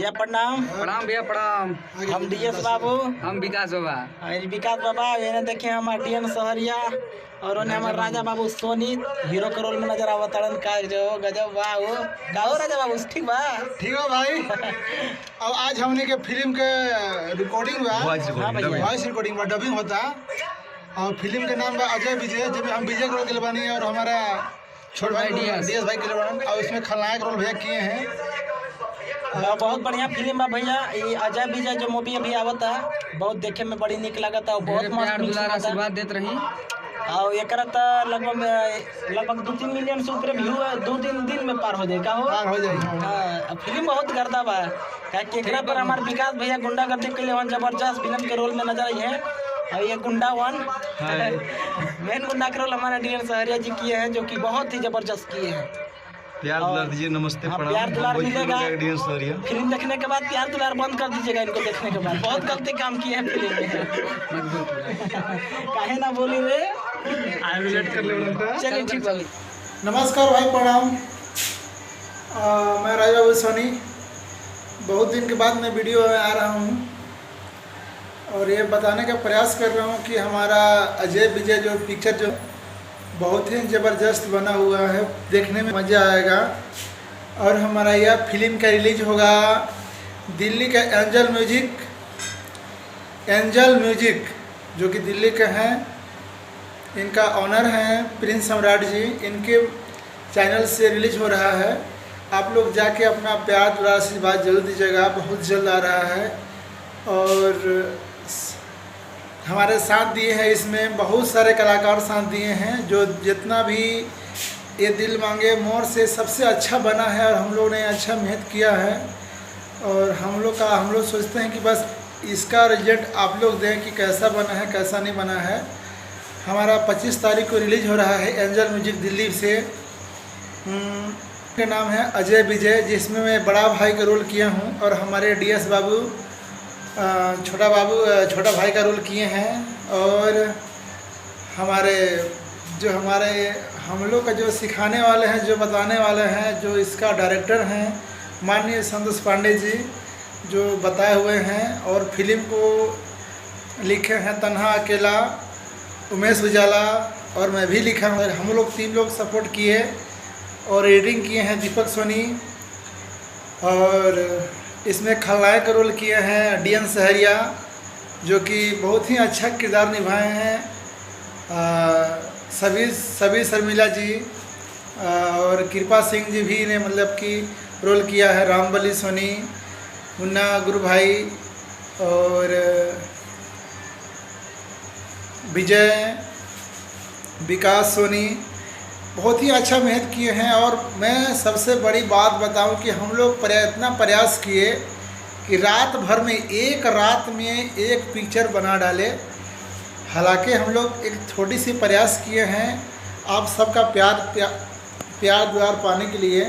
भैया प्रणाम। प्रणाम भैया प्रणाम। हम डीएस बाबू, हम विकास बाबा। विकास बाबा ये देखे हमारे डीएन सहरिया और उन्हें हमारे राजा बाबू सोनी हीरो के रोल में नजर आवत का जो गजब वाह वो गाओ राजा बाबू ठीक बा। ठीक है भाई। अब आज हमने के फिल्म के रिकॉर्डिंग बा, वॉइस रिकॉर्डिंग बा, डबिंग होता और फिल्म के नाम बा अजय विजय, जिसमें हम विजय के रोल के बानी और हमारा छोट भाई डीएस भाई के बानी और इसमें खलनायक रोल भैया किए हैं। बहुत बढ़िया फिल्म बा भैया। ये अजय विजय जो मूवी अभी आवता बहुत देखे में बड़ी निक लगता है, बहुत मस्त आशीर्वाद देते रही और एक लगभग 2-3 मिलियन से ऊपर व्यू 2-3 दिन में पार हो जाएगा हो जाएगा। हाँ फिल्म बहुत गर्दा बा एकरा पर हमारे विकास भैया गुंडागर्दी के लिए जबरदस्त विलन के रोल में नजर आई है और ये गुंडा वन मेन गुंडा के रोल हमारे डीएन सहरिया जी किए हैं जो कि बहुत ही जबरदस्त किए हैं। प्यार दुलार दीजिए, नमस्ते प्रणाम। प्यार दुलार मिलेगा। डीएन सहरिया फिल्म देखने के बाद प्यार दुलार बंद कर दीजिएगा इनको देखने के बाद, बहुत गलती काम किए हैं फिल्म में काहे ना बोली रे कर ले। चलिए ठीक है। नमस्कार भाई प्रणाम। मैं राजा बाबू सोनी, बहुत दिन के बाद मैं वीडियो में आ रहा हूँ और ये बताने का प्रयास कर रहा हूँ कि हमारा अजय विजय जो पिक्चर जो बहुत ही ज़बरदस्त बना हुआ है, देखने में मज़ा आएगा। और हमारा यह फिल्म का रिलीज होगा दिल्ली का एंजल म्यूजिक जो कि दिल्ली का है, इनका ऑनर हैं प्रिंस सम्राट जी, इनके चैनल से रिलीज हो रहा है। आप लोग जाके अपना प्यार दुलार आशीर्वाद जरूर दीजिएगा, बहुत जल्द आ रहा है। और हमारे साथ दिए हैं, इसमें बहुत सारे कलाकार साथ दिए हैं, जो जितना भी ये दिल मांगे मोर से सबसे अच्छा बना है और हम लोग ने अच्छा मेहनत किया है। और हम लोग सोचते हैं कि बस इसका रिजल्ट आप लोग दें कि कैसा बना है कैसा नहीं बना है। हमारा 25 तारीख को रिलीज हो रहा है एंजल म्यूजिक दिल्ली से। का नाम है अजय विजय, जिसमें मैं बड़ा भाई का रोल किया हूँ और हमारे डीएस बाबू छोटा भाई का रोल किए हैं। और हम लोग का जो सिखाने वाले हैं, जो बताने वाले हैं, जो इसका डायरेक्टर हैं माननीय संतोष पांडे जी, जो बताए हुए हैं। और फिल्म को लिखे हैं तन्हा अकेला, उमेश उजाला और मैं भी लिखा हूँ। हम लोग 3 लोग सपोर्ट किए और एडिटिंग किए हैं दीपक सोनी। और इसमें खलनायक का रोल किए हैं डीएन सहरिया, जो कि बहुत ही अच्छा किरदार निभाए हैं। सभी शर्मिला जी और कृपा सिंह जी भी ने मतलब कि रोल किया है, रामबली सोनी, मुन्ना गुरु भाई और विजय विकास सोनी बहुत ही अच्छा मेहनत किए हैं। और मैं सबसे बड़ी बात बताऊं कि हम लोग इतना प्रयास किए कि रात भर में एक रात में एक पिक्चर बना डाले। हालांकि हम लोग एक छोटी सी प्रयास किए हैं आप सबका प्यार दुलार पाने के लिए,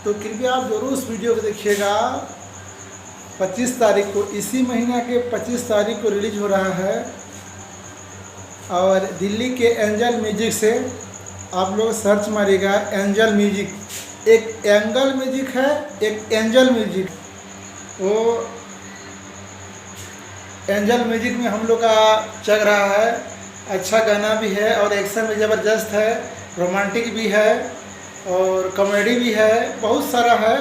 तो कृपया आप ज़रूर उस वीडियो को देखिएगा। 25 तारीख को, इसी महीना के 25 तारीख को रिलीज हो रहा है और दिल्ली के एंजल म्यूजिक से आप लोग सर्च मारिएगा एंजल म्यूजिक। एक एंगल म्यूजिक है, एक एंजल म्यूजिक। वो एंजल म्यूजिक में हम लोग का चल रहा है, अच्छा गाना भी है और एक्शन भी ज़बरदस्त है, रोमांटिक भी है और कॉमेडी भी है, बहुत सारा है।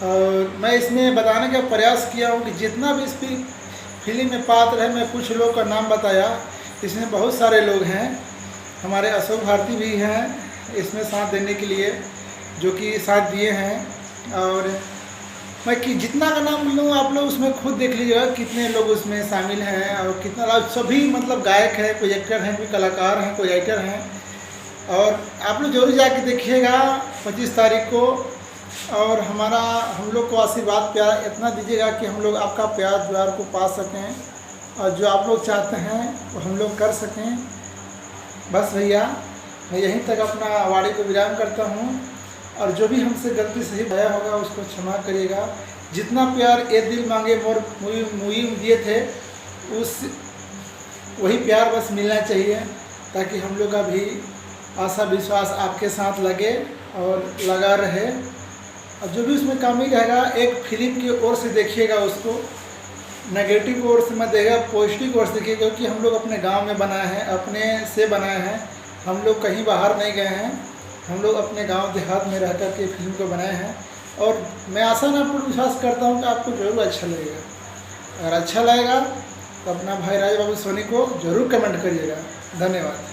और मैं इसमें बताने का प्रयास किया हूँ कि जितना भी इस फिल्म में पात्र है, मैं कुछ लोग का नाम बताया, इसमें बहुत सारे लोग हैं। हमारे अशोक भारती भी हैं इसमें साथ देने के लिए, जो कि साथ दिए हैं। और मैं कि जितना का नाम लूँ आप लोग उसमें खुद देख लीजिएगा कितने लोग उसमें शामिल हैं और कितना सभी मतलब गायक हैं, कोई एक्टर हैं, कोई कलाकार हैं, कोई राइटर हैं। और आप लोग जरूर जाके देखिएगा 25 तारीख को। और हम लोग को आशीर्वाद प्यार इतना दीजिएगा कि हम लोग आपका प्यार दुलार को पा सकें और जो आप लोग चाहते हैं वो हम लोग कर सकें। बस भैया मैं यहीं तक अपना वाणी को विराम करता हूँ और जो भी हमसे गलती सही आया होगा उसको क्षमा करिएगा। जितना प्यार ए दिल मांगे मोर मूवी में दिए थे वही प्यार बस मिलना चाहिए, ताकि हम लोग का भी आशा विश्वास आपके साथ लगे और लगा रहे। और जो भी उसमें कमी रहेगा एक फिल्म की ओर से देखिएगा, उसको नेगेटिव ओर से मत देखिएगा, पॉजिटिव ओर से देखिएगा, क्योंकि हम लोग अपने गांव में बनाए हैं, अपने से बनाए हैं, हम लोग कहीं बाहर नहीं गए हैं, हम लोग अपने गांव देहात में रह कर के फिल्म को बनाए हैं। और मैं आशा ना पूर्ण विश्वास करता हूं कि आपको ज़रूर अच्छा लगेगा। अगर अच्छा लगेगा तो अपना भाई राज बाबू सोनी को ज़रूर कमेंट करिएगा। धन्यवाद।